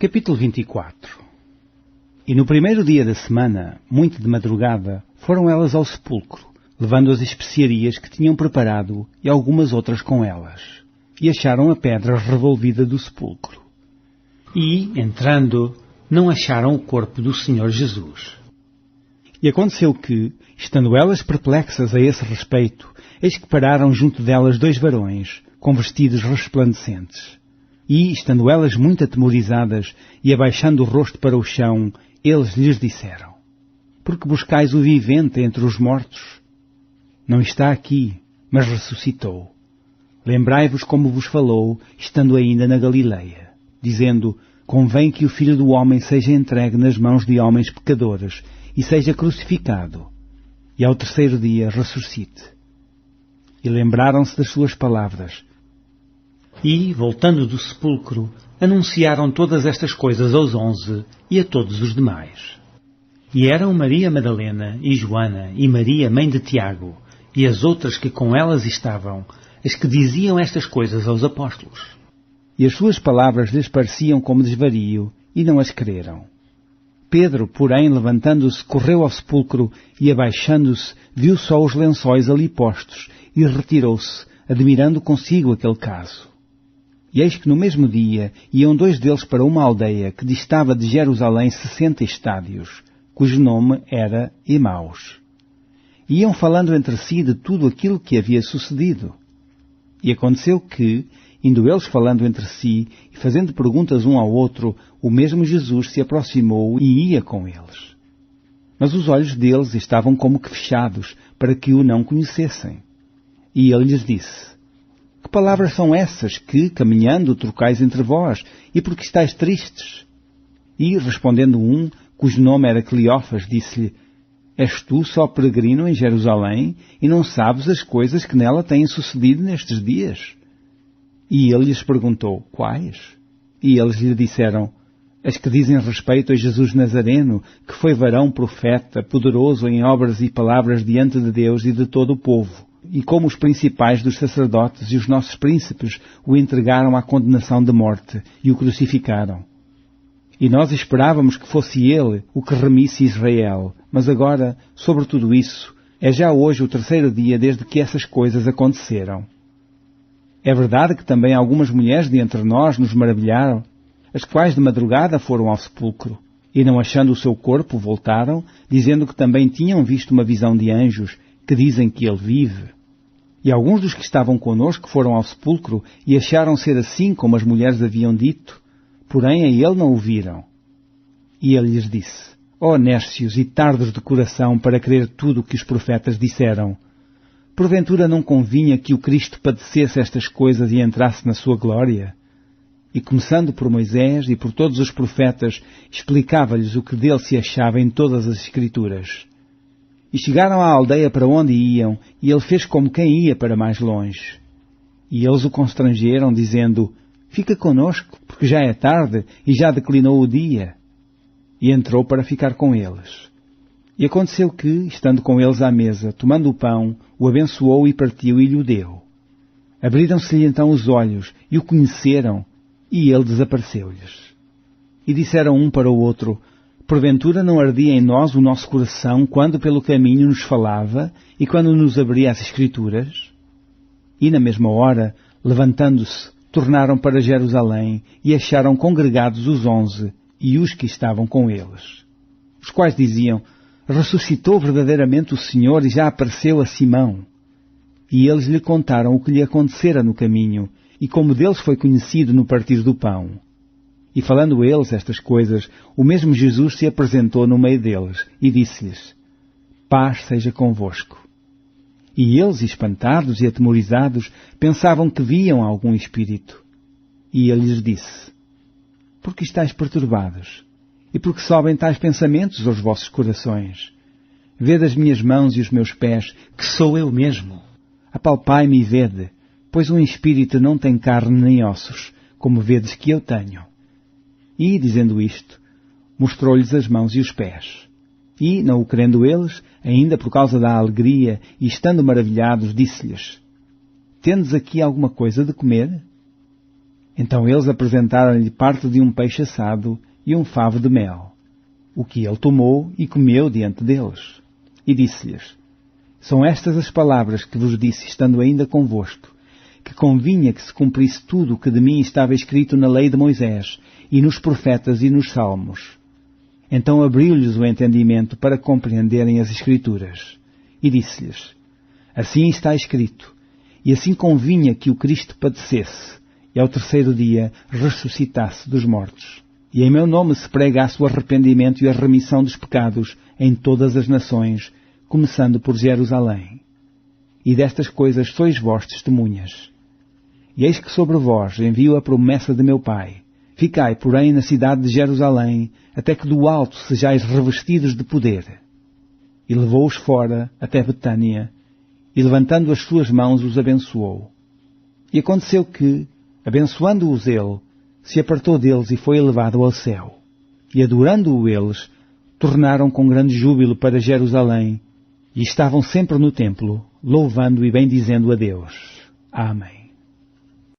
Capítulo 24. E no primeiro dia da semana, muito de madrugada, foram elas ao sepulcro, levando as especiarias que tinham preparado e algumas outras com elas. E acharam a pedra revolvida do sepulcro. E, entrando, não acharam o corpo do Senhor Jesus. E aconteceu que, estando elas perplexas a esse respeito, eis que pararam junto delas 2 varões, com vestidos resplandecentes. E, estando elas muito atemorizadas e abaixando o rosto para o chão, eles lhes disseram: Por que buscais o vivente entre os mortos? Não está aqui, mas ressuscitou. Lembrai-vos como vos falou, estando ainda na Galileia, dizendo: Convém que o Filho do Homem seja entregue nas mãos de homens pecadores e seja crucificado, e ao terceiro dia ressuscite. E lembraram-se das suas palavras. E, voltando do sepulcro, anunciaram todas estas coisas aos 11 e a todos os demais. E eram Maria Madalena e Joana e Maria, mãe de Tiago, e as outras que com elas estavam, as que diziam estas coisas aos apóstolos. E as suas palavras lhes pareciam como desvario, e não as creram. Pedro, porém, levantando-se, correu ao sepulcro, e abaixando-se, viu só os lençóis ali postos, e retirou-se, admirando consigo aquele caso. E eis que no mesmo dia iam 2 deles para uma aldeia que distava de Jerusalém 60 estádios, cujo nome era Emaus. E iam falando entre si de tudo aquilo que havia sucedido. E aconteceu que, indo eles falando entre si e fazendo perguntas um ao outro, o mesmo Jesus se aproximou e ia com eles. Mas os olhos deles estavam como que fechados, para que o não conhecessem. E ele lhes disse: Que palavras são essas que, caminhando, trocais entre vós, e por que estáis tristes? E, respondendo um, cujo nome era Cleófas, disse-lhe: És tu só peregrino em Jerusalém, e não sabes as coisas que nela têm sucedido nestes dias? E ele lhes perguntou: Quais? E eles lhe disseram: As que dizem respeito a Jesus Nazareno, que foi varão profeta, poderoso em obras e palavras diante de Deus e de todo o povo. E como os principais dos sacerdotes e os nossos príncipes o entregaram à condenação de morte e o crucificaram. E nós esperávamos que fosse ele o que remisse Israel, mas agora, sobre tudo isso, é já hoje o 3º dia desde que essas coisas aconteceram. É verdade que também algumas mulheres de entre nós nos maravilharam, as quais de madrugada foram ao sepulcro, e não achando o seu corpo voltaram, dizendo que também tinham visto uma visão de anjos, que dizem que ele vive. E alguns dos que estavam conosco foram ao sepulcro e acharam ser assim como as mulheres haviam dito, porém a ele não o viram. E ele lhes disse: Ó nércios e tardos de coração para crer tudo o que os profetas disseram, porventura não convinha que o Cristo padecesse estas coisas e entrasse na sua glória? E começando por Moisés e por todos os profetas, explicava-lhes o que dele se achava em todas as Escrituras. E chegaram à aldeia para onde iam, e ele fez como quem ia para mais longe. E eles o constrangeram, dizendo: Fica conosco, porque já é tarde, e já declinou o dia. E entrou para ficar com eles. E aconteceu que, estando com eles à mesa, tomando o pão, o abençoou e partiu e lhe o deu. Abriram-se-lhe então os olhos, e o conheceram, e ele desapareceu-lhes. E disseram um para o outro: Porventura não ardia em nós o nosso coração quando pelo caminho nos falava e quando nos abria as Escrituras? E na mesma hora, levantando-se, tornaram para Jerusalém e acharam congregados os 11 e os que estavam com eles, os quais diziam: Ressuscitou verdadeiramente o Senhor e já apareceu a Simão. E eles lhe contaram o que lhe acontecera no caminho e como deles foi conhecido no partir do pão. E falando eles estas coisas, o mesmo Jesus se apresentou no meio deles e disse-lhes: Paz seja convosco. E eles, espantados e atemorizados, pensavam que viam algum espírito. E ele lhes disse: Por que estáis perturbados? E por que sobem tais pensamentos aos vossos corações? Vede as minhas mãos e os meus pés, que sou eu mesmo. Apalpai-me e vede, pois um espírito não tem carne nem ossos, como vedes que eu tenho. E, dizendo isto, mostrou-lhes as mãos e os pés. E, não o querendo eles, ainda por causa da alegria, e estando maravilhados, disse-lhes: Tendes aqui alguma coisa de comer? Então eles apresentaram-lhe parte de um peixe assado e um favo de mel, o que ele tomou e comeu diante deles. E disse-lhes: São estas as palavras que vos disse estando ainda convosco, que convinha que se cumprisse tudo o que de mim estava escrito na lei de Moisés, e nos profetas e nos salmos. Então abriu-lhes o entendimento para compreenderem as Escrituras. E disse-lhes: Assim está escrito, e assim convinha que o Cristo padecesse, e ao terceiro dia ressuscitasse dos mortos. E em meu nome se pregasse o arrependimento e a remissão dos pecados em todas as nações, começando por Jerusalém. E destas coisas sois vós testemunhas. E eis que sobre vós envio a promessa de meu Pai. Ficai, porém, na cidade de Jerusalém, até que do alto sejais revestidos de poder. E levou-os fora até Betânia, e levantando as suas mãos os abençoou. E aconteceu que, abençoando-os ele, se apartou deles e foi elevado ao céu. E adorando-o eles, tornaram com grande júbilo para Jerusalém, e estavam sempre no templo, louvando e bendizendo a Deus. Amém.